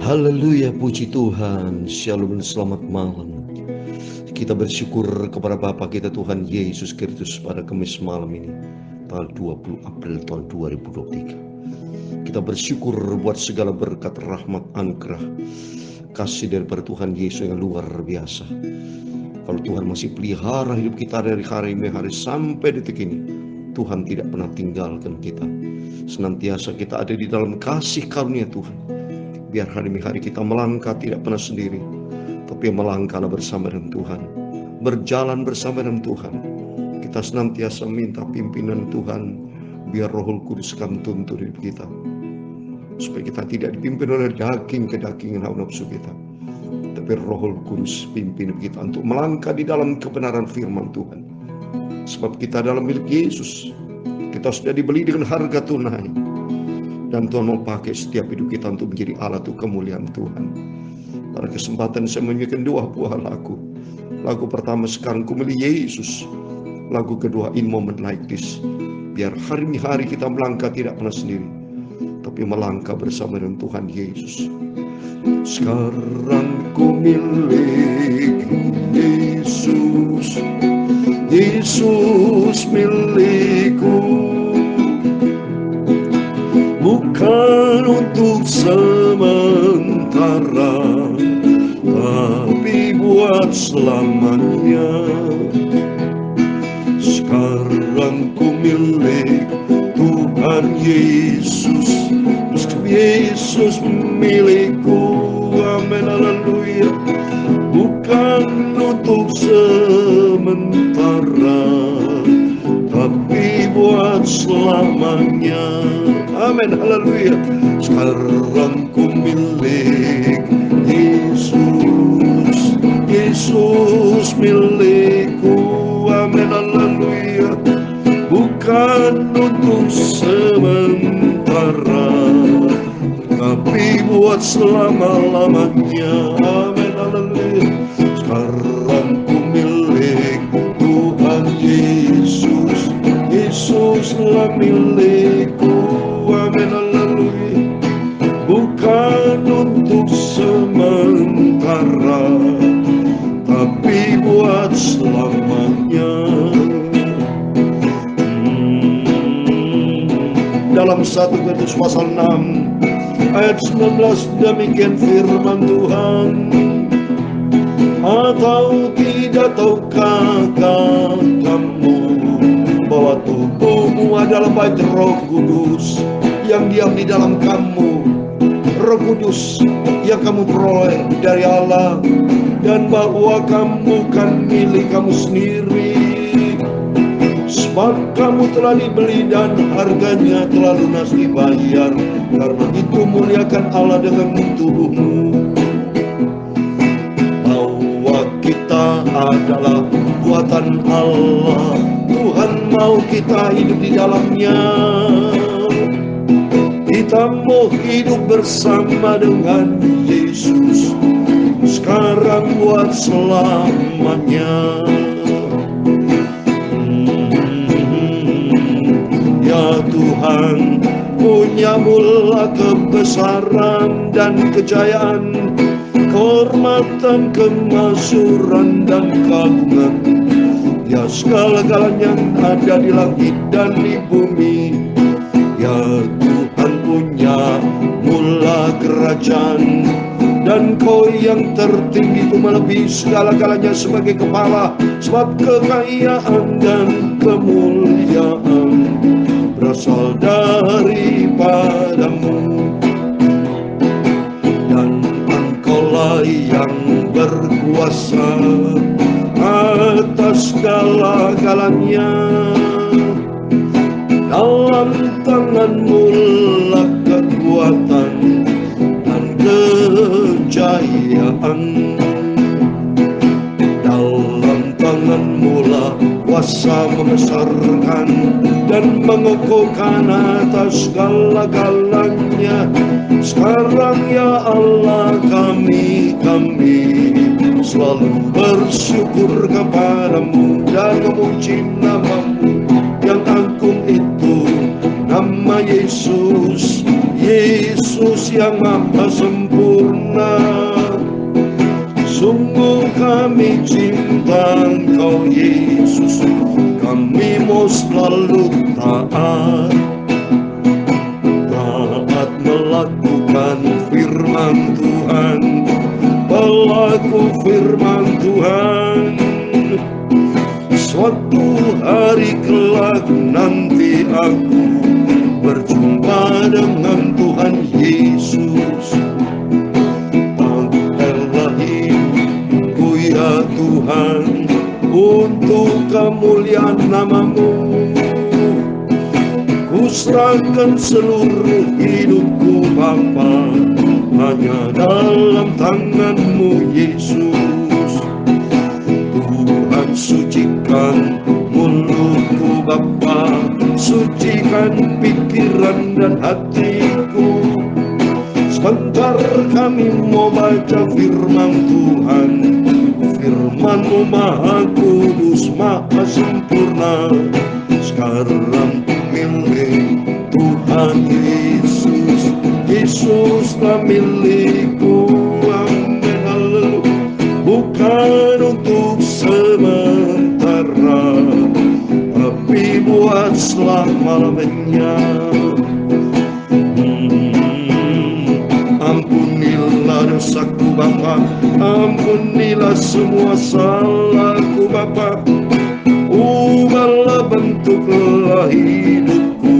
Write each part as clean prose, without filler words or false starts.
Haleluya, puji Tuhan. Shalom dan selamat malam. Kita bersyukur kepada Bapa kita Tuhan Yesus Kristus pada Kamis malam ini, tanggal 20 April tahun 2023. Kita bersyukur buat segala berkat, rahmat, anugerah, kasih daripada Tuhan Yesus yang luar biasa. Kalau Tuhan masih pelihara hidup kita dari hari ke hari sampai detik ini, Tuhan tidak pernah tinggalkan kita. Senantiasa kita ada di dalam kasih karunia Tuhan. Biar hari demi hari kita melangkah tidak pernah sendiri, tapi melangkahlah bersama dengan Tuhan, berjalan bersama dengan Tuhan. Kita senantiasa minta pimpinan Tuhan, biar Roh Kudus akan tuntun hidup kita, supaya kita tidak dipimpin oleh kedagingan hawa nafsu kita, tapi Roh Kudus pimpin kita untuk melangkah di dalam kebenaran firman Tuhan. Sebab kita dalam milik Yesus, kita sudah dibeli dengan harga tunai. Dan Tuhan mau pakai setiap hidup kita untuk menjadi alat untuk kemuliaan Tuhan. Pada kesempatan saya menyanyikan dua buah lagu. Lagu pertama, Sekarang Ku Milik Yesus. Lagu kedua, In Moment Like This. Biar hari demi hari kita melangkah tidak pernah sendiri, tapi melangkah bersama dengan Tuhan Yesus. Sekarang ku milik Yesus, Yesus milikku. Bukan untuk sementara, tapi buat selamanya. Sekarang ku milik Tuhan Yesus, Yesus milikku. Amin, haleluya. Bukan untuk sementara, tapi buat selamanya. Amin, haleluya. Sekarang ku milik Yesus, Yesus milikku. Amin, haleluya. Bukan untuk sementara, tapi buat selama-lamanya. Amin, haleluya. Sekarang ku milik Tuhan Yesus, Yesuslah milikku. Amin, haleluya. Bukan untuk sementara, tapi buat selamanya. Dalam 1 Korintus pasal 6 ayat 19 demikian firman Tuhan. Atau tidak tahukah kamu bahwa tubuhmu adalah bait Roh Kudus yang diam di dalam kamu, Roh Kudus yang kamu peroleh dari Allah, dan bahwa kamu kan milik kamu sendiri, sebab kamu telah dibeli dan harganya telah lunas dibayar. Karena itu muliakan Allah dengan tubuhmu. Bahwa kita adalah buatan Allah, Tuhan mau kita hidup di dalamnya. Kita mau hidup bersama dengan Yesus, sekarang buat selamanya. Ya Tuhan, punya-Mulah kebesaran dan kejayaan, kehormatan, kemasyhuran dan keagungan. Ya segala-galanya yang ada di langit dan di bumi. Ya Tuhan, punya-Mulah kerajaan, dan Kau yang tertinggi itu melebihi segala-galanya sebagai kepala. Sebab kekayaan dan kemuliaan berasal daripadamu, dan Engkaulah yang berkuasa atas segala-galanya. Dalam tangan-Mu lah kekuatan dan kejayaan. Dalam tangan-Mu lah kuasa membesarkan dan mengukuhkan atas segala-galanya. Sekarang ya Allah, kami selalu bersyukur kepadamu dan memuji nama-Mu yang agung itu, nama Yesus, Yesus Yesus yang maha sempurna. Sungguh kami cinta Engkau Yesus, kami mau selalu taat melakukan firman Tuhan, pelaku firman Tuhan. Suatu hari kelak nanti aku berjumpa dengan Tuhan Yesus. Pakailah hidupku ya Tuhan untuk kemuliaan nama-Mu. Kuserahkan seluruh hidupku Bapa, hanya dalam tangan-Mu Yesus. Tuhan sucikan mulutku Bapa, sucikan pikiran dan hatiku. Sebentar kami mau baca firman Tuhan, firman-Mu maha kudus, maha sempurna. Sekarang milik Tuhan Yesus, Yesuslah milikku. Amin, haleluya. Bukan untuk sementara, tapi buat selama-lamanya. Ampunilah dosaku Bapa, ampunilah semua salahku Bapa. Ubahlah, bentuklah hidupku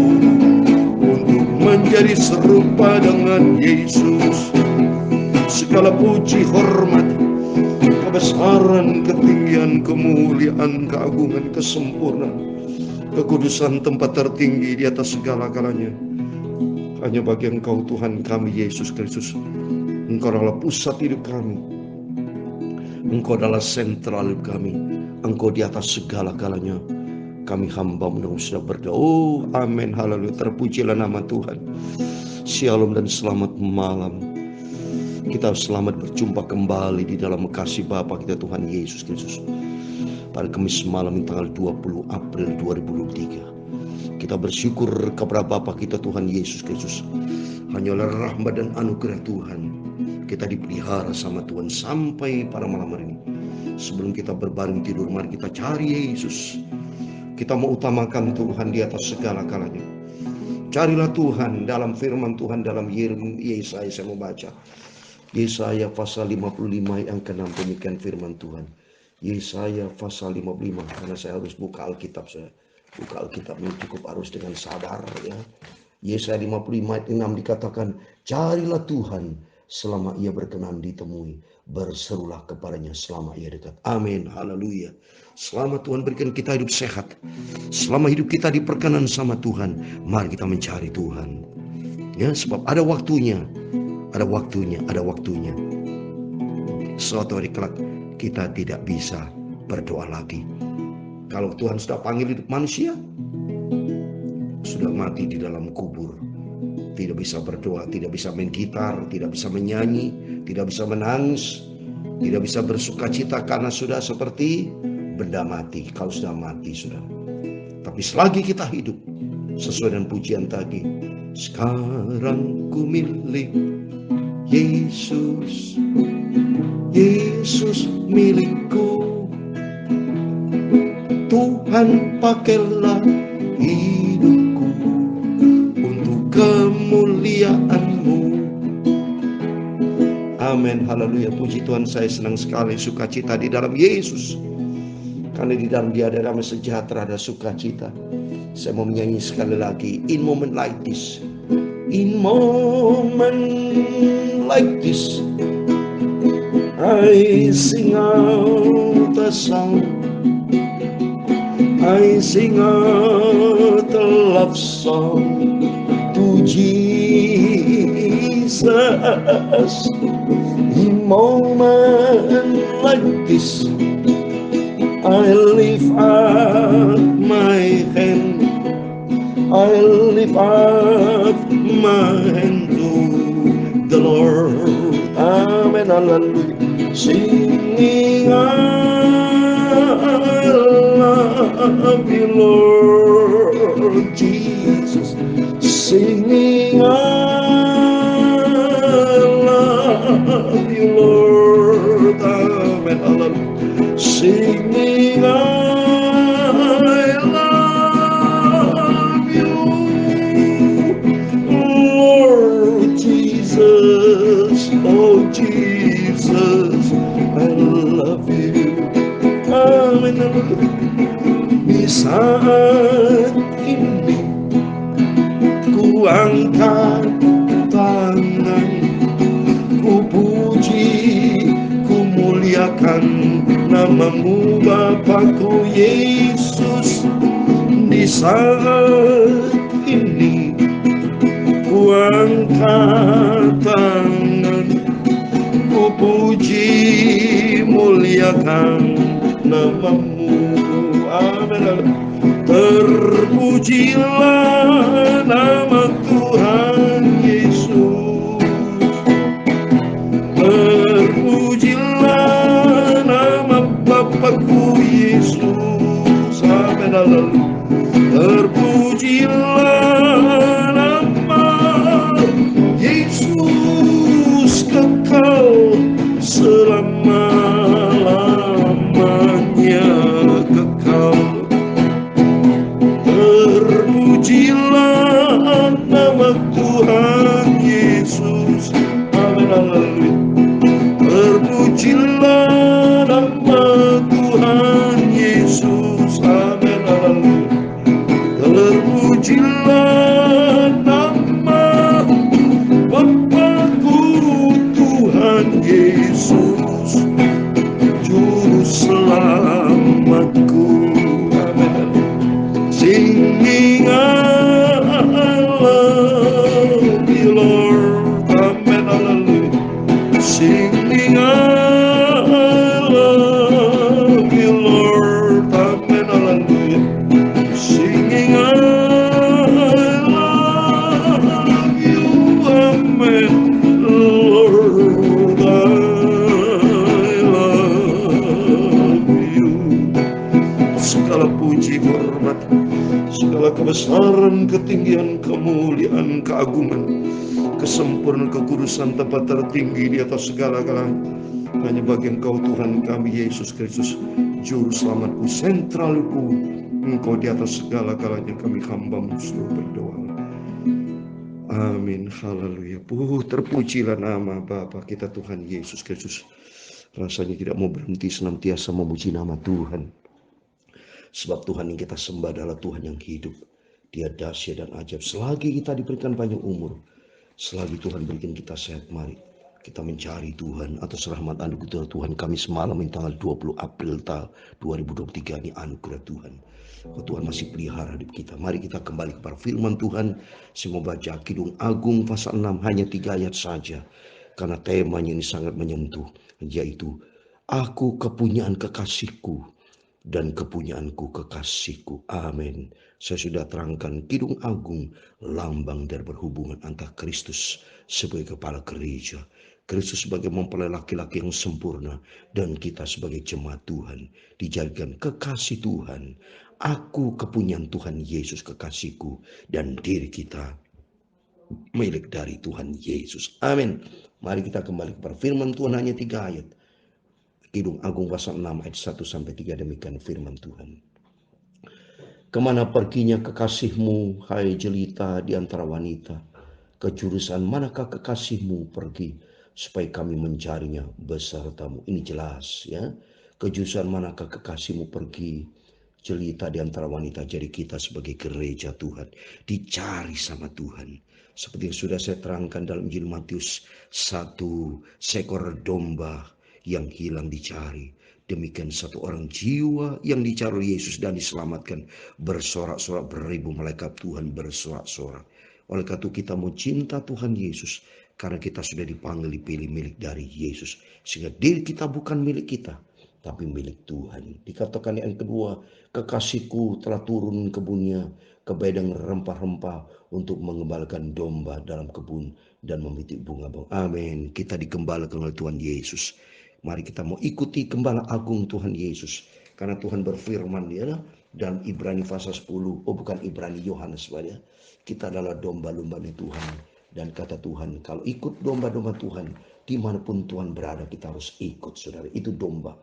untuk menjadi serupa dengan Yesus. Segala puji, hormat, kebesaran, ketinggian, kemuliaan, keagungan, kesempurnaan, kekudusan tempat tertinggi di atas segala-galanya hanya bagi Engkau Tuhan kami Yesus Kristus. Engkau adalah pusat hidup kami, Engkau adalah sentral hidup kami, Engkau di atas segala-galanya. Kami hamba-Mu sudah berdoa. Oh, amin, haleluya. Terpujilah nama Tuhan. Shalom dan selamat malam. Kita selamat berjumpa kembali di dalam kasih Bapa kita Tuhan Yesus Kristus pada Kamis malam tanggal 20 April 2023. Kita bersyukur kepada Bapa kita Tuhan Yesus Kristus. Hanya oleh rahmat dan anugerah Tuhan kita dipelihara sama Tuhan sampai pada malam hari ini. Sebelum kita berbaring tidur, mari kita cari Yesus. Kita mau utamakan Tuhan di atas segala-galanya. Carilah Tuhan dalam firman Tuhan dalam Yesaya. Saya mau baca Yesaya pasal 55 yang ke-6, demikian firman Tuhan. Yesaya pasal 55, karena saya harus buka Alkitab. Saya buka Alkitab ini cukup harus dengan sabar ya. Yesaya 55 ayat 6 dikatakan, carilah Tuhan selama ia berkenan ditemui, berserulah kepadanya selama ia dekat. Amin, haleluya. Selama Tuhan berikan kita hidup sehat, selama hidup kita diperkenan sama Tuhan, mari kita mencari Tuhan ya, sebab ada waktunya. Ada waktunya. Suatu hari kelak kita tidak bisa berdoa lagi. Kalau Tuhan sudah panggil hidup manusia, sudah mati di dalam kubur. Tidak bisa berdoa, tidak bisa main gitar, tidak bisa menyanyi, tidak bisa menangis, tidak bisa bersuka cita karena sudah seperti benda mati. Kalau sudah mati sudah. Tapi selagi kita hidup sesuai dengan pujian tadi, sekarang ku milik Yesus, Yesus milikku. Tuhan pakailah hidupku untuk kemuliaan-Mu. Amin, haleluya. Puji Tuhan, saya senang sekali sukacita di dalam Yesus. Karena di dalam Dia ada damai sejahtera, ada sukacita. Saya mau menyanyi sekali lagi, in moment like this. In moment like this, I sing out a song. I sing out a love song to Jesus. In moment like this, I lift up my hand. I lift up my hand to the Lord. Amen, hallelujah. Singing, I love you, Lord Jesus. Singing, I singing I love you, Lord Jesus, oh Jesus, I love you. Amin. Di saat ini ku angkat tangan, ku puji, ku muliakan namamu Bapakku Yesus. Di saat ini ku angkat tangan, ku puji, muliakan namamu. Amin. Terpujilah nama Tuhan Yesus, terpujilah nama Bapakku Yesus. Amin. Terpujilah nama Yesus kekal selama-lamanya, kekal. Terpujilah nama Tuhan Yesus. Amin. Haleluya. Terpujilah nama Tuhan Yesus. Amin. Haleluya. Terpujilah nama Bapakku Tuhan Yesus, Juru Selamatku. Amin. Singing I love you, Lord. Amen. Hallelujah. Singing I love you, Lord. Amen. Hallelujah. Singing I love you. Amen. Lord, I love you. Segala puji, hormat, segala kebesaran, ketinggian, kemuliaan, keagungan, kesempurnaan, kekudusan, tempat tertinggi di atas segala-galanya hanya bagi Engkau Tuhan kami Yesus Kristus, Juru Selamatku, sentralku. Engkau di atas segala-galanya, kami hamba-Mu seluruh berdoa. Amin. Haleluya. Terpujilah nama Bapa kita Tuhan Yesus Kristus. Rasanya tidak mau berhenti senantiasa memuji nama Tuhan. Sebab Tuhan yang kita sembah adalah Tuhan yang hidup. Dia dahsyat dan ajaib. Selagi kita diberikan panjang umur, selagi Tuhan berikan kita sehat, mari kita mencari Tuhan atas rahmat anugerah Tuhan. Kami semalam yang tanggal 20 April 2023 ini anugerah Tuhan. Kalau Tuhan masih pelihara hidup kita, mari kita kembali kepada firman Tuhan. Saya mau baca Kidung Agung pasal 6, hanya 3 ayat saja, karena temanya ini sangat menyentuh, yaitu Aku kepunyaan kekasihku dan kepunyaanku kekasihku. Amin. Saya sudah terangkan Kidung Agung lambang dari berhubungan antara Kristus sebagai kepala gereja, Kristus sebagai mempelai laki-laki yang sempurna, dan kita sebagai jemaat Tuhan dijadikan kekasih Tuhan. Aku kepunyaan Tuhan Yesus kekasihku, dan diri kita milik dari Tuhan Yesus. Amin. Mari kita kembali kepada firman Tuhan, hanya 3 ayat. Kidung Agung pasal 6 ayat 1-3, demikian firman Tuhan. Kemana perginya kekasihmu, hai jelita di antara wanita? Ke jurusan manakah kekasihmu pergi, supaya kami mencarinya besertamu? Ini jelas ya. Ke jurusan manakah kekasihmu pergi, jelita di antara wanita? Jadi kita sebagai gereja Tuhan dicari sama Tuhan. Seperti yang sudah saya terangkan dalam Injil Matius, 1 seekor domba yang hilang dicari. Demikian 1 orang jiwa yang dicari Yesus dan diselamatkan. Bersorak-sorak, beribu malaikat Tuhan bersorak-sorak. Oleh karena itu kita mau cinta Tuhan Yesus, karena kita sudah dipanggil, dipilih milik dari Yesus. Sehingga diri kita bukan milik kita, tapi milik Tuhan. Dikatakan yang kedua, kekasihku telah turun kebunnya ke bedeng rempah-rempah untuk mengembalakan domba dalam kebun dan memetik bunga-bunga. Amin. Kita dikembalakan oleh Tuhan Yesus. Mari kita mau ikuti gembala agung Tuhan Yesus. Karena Tuhan berfirman ya dalam Ibrani pasal 10. Oh bukan Ibrani, Yohanes ya. Kita adalah domba-domba Tuhan. Dan kata Tuhan, kalau ikut domba-domba Tuhan, dimanapun Tuhan berada kita harus ikut, saudara. Itu domba.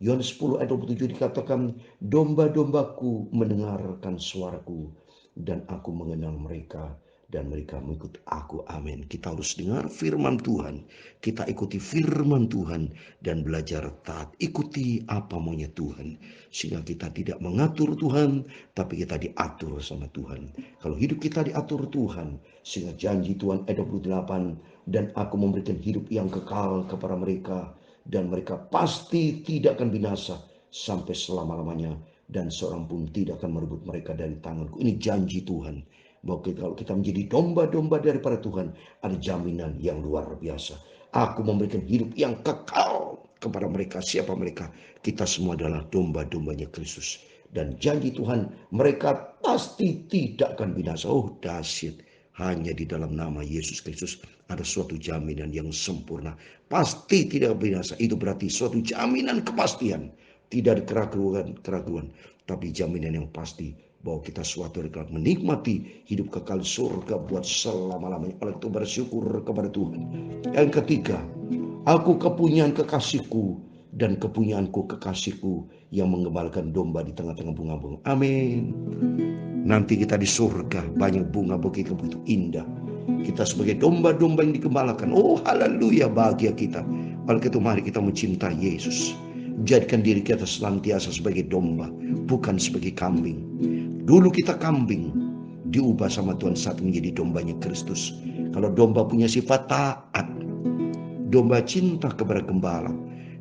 Yohanes 10 ayat 27 dikatakan, domba-dombaku mendengarkan suaraku dan aku mengenal mereka dan mereka mengikut aku. Amin. Kita harus dengar firman Tuhan. Kita ikuti firman Tuhan dan belajar taat. Ikuti apa maunya Tuhan. Sehingga kita tidak mengatur Tuhan, tapi kita diatur sama Tuhan. Kalau hidup kita diatur Tuhan, sehingga janji Tuhan ayat 28, dan aku memberikan hidup yang kekal kepada mereka, dan mereka pasti tidak akan binasa sampai selama-lamanya, dan seorang pun tidak akan merebut mereka dari tanganku. Ini janji Tuhan. Bahwa kalau kita menjadi domba-domba daripada Tuhan, ada jaminan yang luar biasa. Aku memberikan hidup yang kekal kepada mereka. Siapa mereka? Kita semua adalah domba-dombanya Kristus. Dan janji Tuhan, mereka pasti tidak akan binasa. Oh dahsyat. Hanya di dalam nama Yesus Kristus ada suatu jaminan yang sempurna. Pasti tidak binasa. Itu berarti suatu jaminan kepastian. Tidak ada keraguan. Tapi jaminan yang pasti bahwa kita suatu hari kelak menikmati hidup kekal surga buat selama-lamanya. Oleh itu bersyukur kepada Tuhan. Yang ketiga, aku kepunyaan kekasihku dan kepunyaanku kekasihku yang mengembalakan domba di tengah-tengah bunga-bunga. Amin. Nanti kita di surga banyak bunga begitu indah. Kita sebagai domba-domba yang digembalakan. Oh haleluya, bahagia kita. Oleh itu mari kita mencintai Yesus. Jadikan diri kita senantiasa sebagai domba, bukan sebagai kambing. Dulu kita kambing, diubah sama Tuhan saat menjadi dombanya Kristus. Kalau domba punya sifat taat, domba cinta kepada gembala.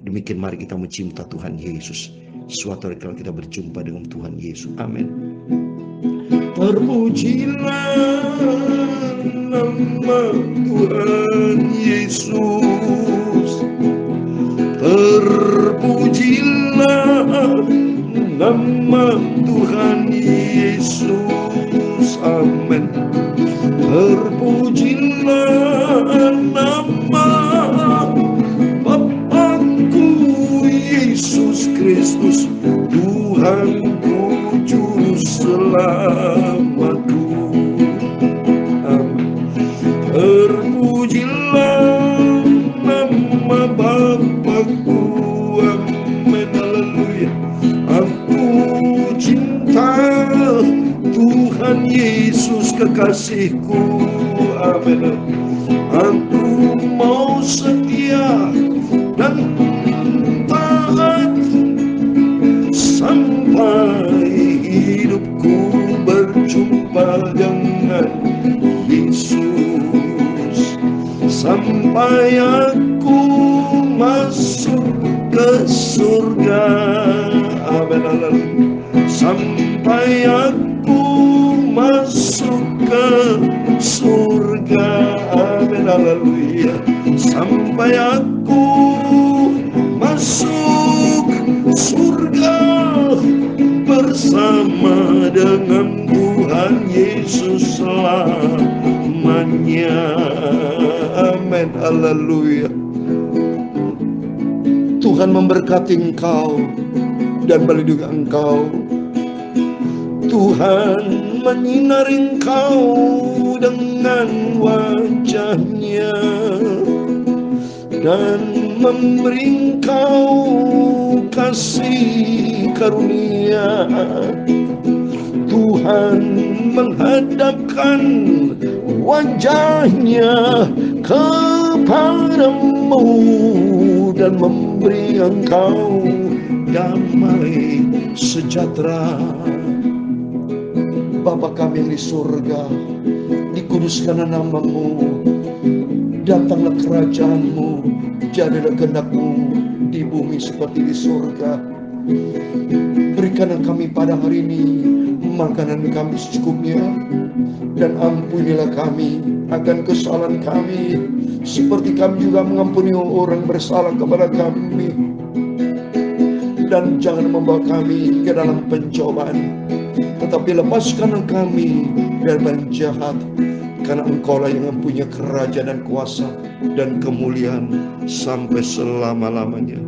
Demikian mari kita mencinta Tuhan Yesus. Suatu hari kalau kita berjumpa dengan Tuhan Yesus. Amin. Terpujilah nama Tuhan Yesus. Terpujilah nama Tuhan Yesus. Amin. Terpujilah nama Bapakku Yesus Kristus, Tuhanku juru selamatku. Amin. Terpujilah nama Bapakku. Amin. Haleluya. Aku cinta Tuhan Yesus kekasihku. Amin. Aku mau setia dan taat sampai hidupku berjumpa dengan Yesus. Sampai aku masuk ke surga. Amin. Sampai aku masuk ke surga. Amin. Haleluya. Sampai aku masuk surga bersama dengan Tuhan Yesus selamanya. Amin. Haleluya. Tuhan memberkati engkau dan melindungi engkau. Tuhan menyinari engkau dengan wajah-Nya dan memberi engkau kasih karunia. Tuhan menghadapkan wajah-Nya kepadamu dan memberi engkau damai sejahtera. Bapa kami yang di surga, dikuduskanlah nama-Mu, datanglah kerajaan-Mu, jadilah kehendak-Mu di bumi seperti di surga. Berikanlah kami pada hari ini makanan kami secukupnya, dan ampunilah kami akan kesalahan kami, seperti kami juga mengampuni orang bersalah kepada kami. Dan jangan membawa kami ke dalam pencobaan, tetapi lepaskanlah kami dari yang jahat, karena Engkaulah yang mempunyai kerajaan dan kuasa dan kemuliaan sampai selama-lamanya.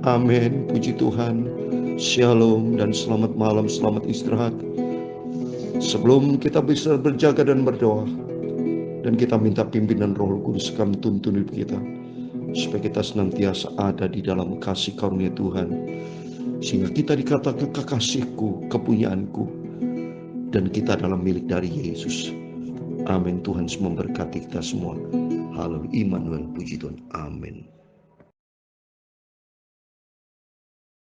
Amin. Puji Tuhan. Shalom dan selamat malam, selamat istirahat. Sebelum kita bisa berjaga dan berdoa, dan kita minta pimpinan Roh Kudus kami tuntun hidup kita, supaya kita senantiasa ada di dalam kasih karunia Tuhan, sehingga kita dikatakan kekasihku, kepunyaanku, dan kita adalah milik dari Yesus. Amin. Tuhan memberkati kita semua. Haleluya. Immanuel, puji Tuhan. Amin.